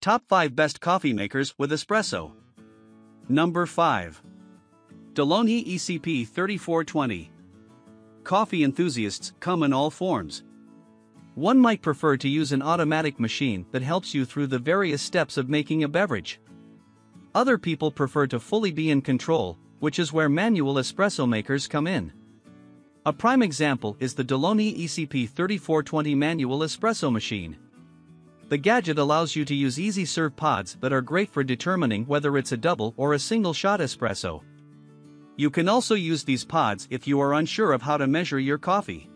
Top 5 Best Coffee Makers with Espresso. Number 5. Delonghi ECP3420. Coffee enthusiasts come in all forms. One might prefer to use an automatic machine that helps you through the various steps of making a beverage. Other people prefer to fully be in control, which is where manual espresso makers come in. A prime example is the Delonghi ECP3420 manual espresso machine. The gadget allows you to use easy serve pods that are great for determining whether it's a double or a single shot espresso. You can also use these pods if you are unsure of how to measure your coffee.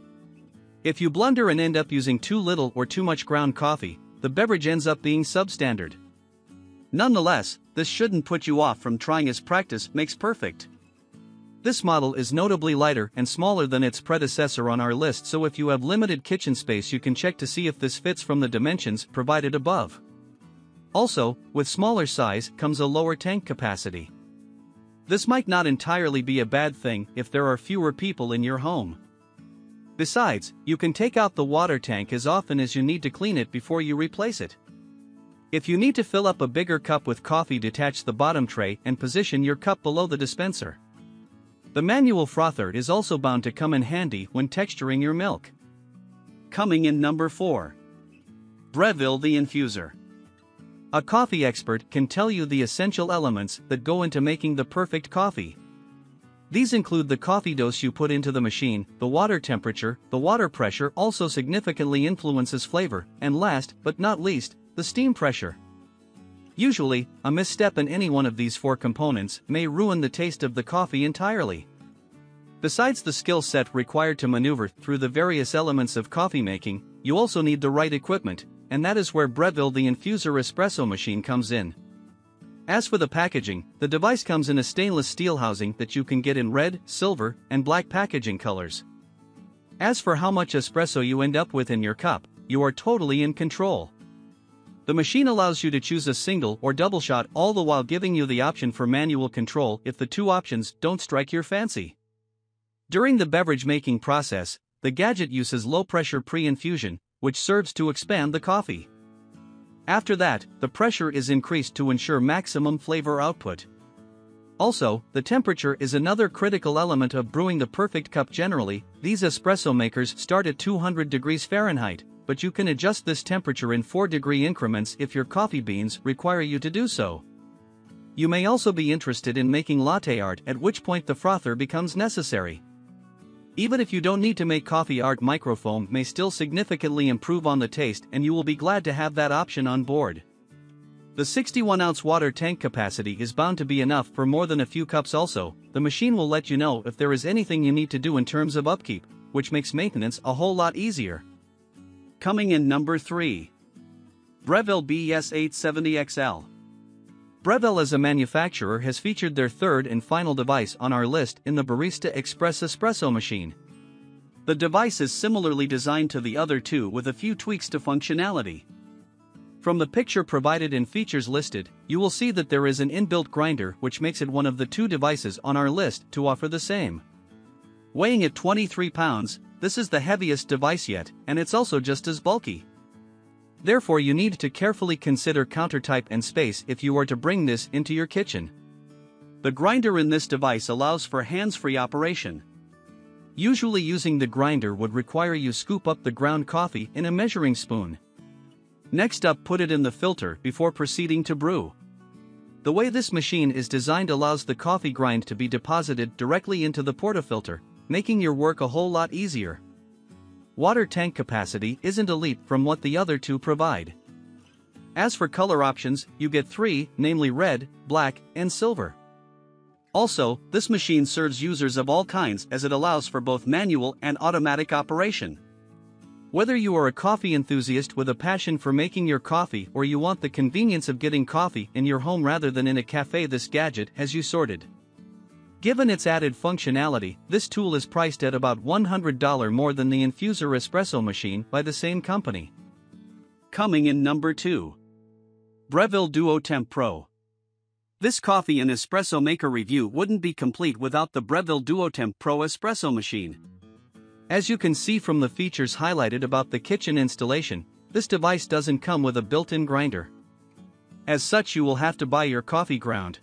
If you blunder and end up using too little or too much ground coffee, the beverage ends up being substandard. Nonetheless, this shouldn't put you off from trying, as practice makes perfect. This model is notably lighter and smaller than its predecessor on our list, so if you have limited kitchen space you can check to see if this fits from the dimensions provided above. Also, with smaller size comes a lower tank capacity. This might not entirely be a bad thing if there are fewer people in your home. Besides, you can take out the water tank as often as you need to clean it before you replace it. If you need to fill up a bigger cup with coffee, detach the bottom tray and position your cup below the dispenser. The manual frother is also bound to come in handy when texturing your milk. Coming in number 4. Breville the Infuser. A coffee expert can tell you the essential elements that go into making the perfect coffee. These include the coffee dose you put into the machine, the water temperature. The water pressure also significantly influences flavor, and last but not least, the steam pressure. Usually, a misstep in any one of these 4 components may ruin the taste of the coffee entirely. Besides the skill set required to maneuver through the various elements of coffee making, you also need the right equipment, and that is where Breville the Infuser espresso machine comes in. As for the packaging, the device comes in a stainless steel housing that you can get in red, silver, and black packaging colors. As for how much espresso you end up with in your cup, you are totally in control. The machine allows you to choose a single or double shot, all the while giving you the option for manual control if the 2 options don't strike your fancy. During the beverage making process, the gadget uses low-pressure pre-infusion, which serves to expand the coffee. After that, the pressure is increased to ensure maximum flavor output. Also, the temperature is another critical element of brewing the perfect cup. Generally, these espresso makers start at 200 degrees Fahrenheit, but you can adjust this temperature in 4-degree increments if your coffee beans require you to do so. You may also be interested in making latte art, at which point the frother becomes necessary. Even if you don't need to make coffee art, microfoam may still significantly improve on the taste, and you will be glad to have that option on board. The 61-ounce water tank capacity is bound to be enough for more than a few cups. Also, the machine will let you know if there is anything you need to do in terms of upkeep, which makes maintenance a whole lot easier. Coming in number 3. Breville BES870XL. Breville as a manufacturer has featured their 3rd and final device on our list in the Barista Express espresso machine. The device is similarly designed to the other 2 with a few tweaks to functionality. From the picture provided and features listed, you will see that there is an inbuilt grinder, which makes it one of the 2 devices on our list to offer the same. Weighing at 23 pounds, this is the heaviest device yet, and it's also just as bulky. Therefore, you need to carefully consider counter type and space if you are to bring this into your kitchen. The grinder in this device allows for hands-free operation. Usually using the grinder would require you scoop up the ground coffee in a measuring spoon. Next up, put it in the filter before proceeding to brew. The way this machine is designed allows the coffee grind to be deposited directly into the portafilter, making your work a whole lot easier. Water tank capacity isn't a leap from what the other 2 provide. As for color options, you get 3, namely red, black, and silver. Also, this machine serves users of all kinds, as it allows for both manual and automatic operation. Whether you are a coffee enthusiast with a passion for making your coffee, or you want the convenience of getting coffee in your home rather than in a cafe, this gadget has you sorted. Given its added functionality, this tool is priced at about $100 more than the Infuser espresso machine by the same company. Coming in number 2. Breville Duo Temp Pro. This coffee and espresso maker review wouldn't be complete without the Breville Duo Temp Pro espresso machine. As you can see from the features highlighted about the kitchen installation, this device doesn't come with a built-in grinder. As such, you will have to buy your coffee ground.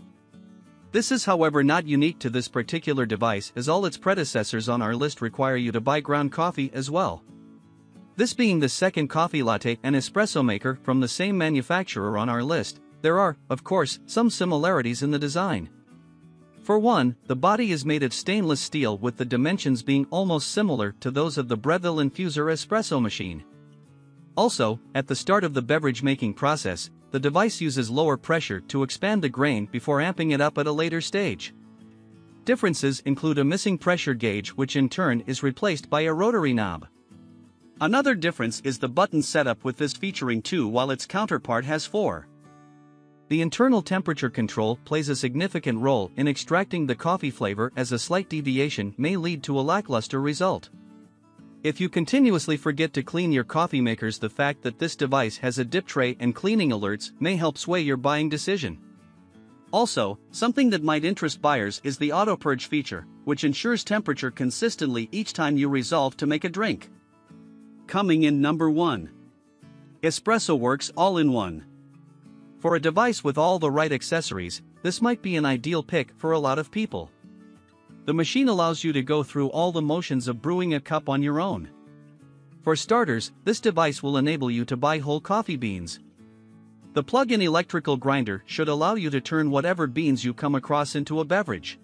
This is, however, not unique to this particular device, as all its predecessors on our list require you to buy ground coffee as well. This being the second coffee latte and espresso maker from the same manufacturer on our list, there are, of course, some similarities in the design. For one, the body is made of stainless steel, with the dimensions being almost similar to those of the Breville Infuser espresso machine. Also, at the start of the beverage making process, the device uses lower pressure to expand the grain before amping it up at a later stage. Differences include a missing pressure gauge, which in turn is replaced by a rotary knob. Another difference is the button setup, with this featuring 2 while its counterpart has 4. The internal temperature control plays a significant role in extracting the coffee flavor, as a slight deviation may lead to a lackluster result. If you continuously forget to clean your coffee makers, the fact that this device has a dip tray and cleaning alerts may help sway your buying decision. Also, something that might interest buyers is the auto purge feature, which ensures temperature consistently each time you resolve to make a drink. Coming in number 1. EspressoWorks All-In-One. For a device with all the right accessories, this might be an ideal pick for a lot of people. The machine allows you to go through all the motions of brewing a cup on your own. For starters, this device will enable you to buy whole coffee beans. The plug-in electrical grinder should allow you to turn whatever beans you come across into a beverage.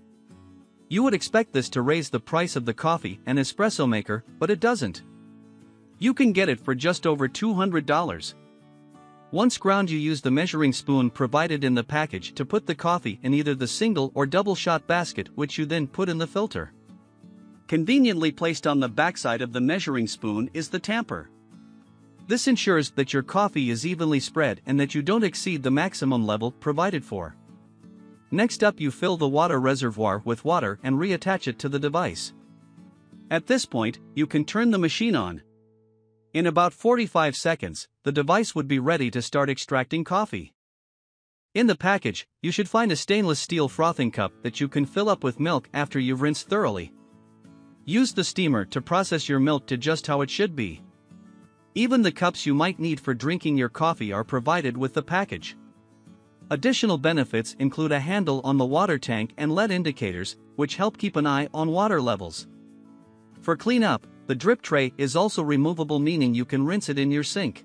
You would expect this to raise the price of the coffee and espresso maker, but it doesn't. You can get it for just over $200. Once ground, you use the measuring spoon provided in the package to put the coffee in either the single or double shot basket, which you then put in the filter. Conveniently placed on the backside of the measuring spoon is the tamper. This ensures that your coffee is evenly spread and that you don't exceed the maximum level provided for. Next up, you fill the water reservoir with water and reattach it to the device. At this point, you can turn the machine on. In about 45 seconds, the device would be ready to start extracting coffee. In the package, you should find a stainless steel frothing cup that you can fill up with milk after you've rinsed thoroughly. Use the steamer to process your milk to just how it should be. Even the cups you might need for drinking your coffee are provided with the package. Additional benefits include a handle on the water tank and LED indicators, which help keep an eye on water levels. For cleanup, the drip tray is also removable, meaning you can rinse it in your sink.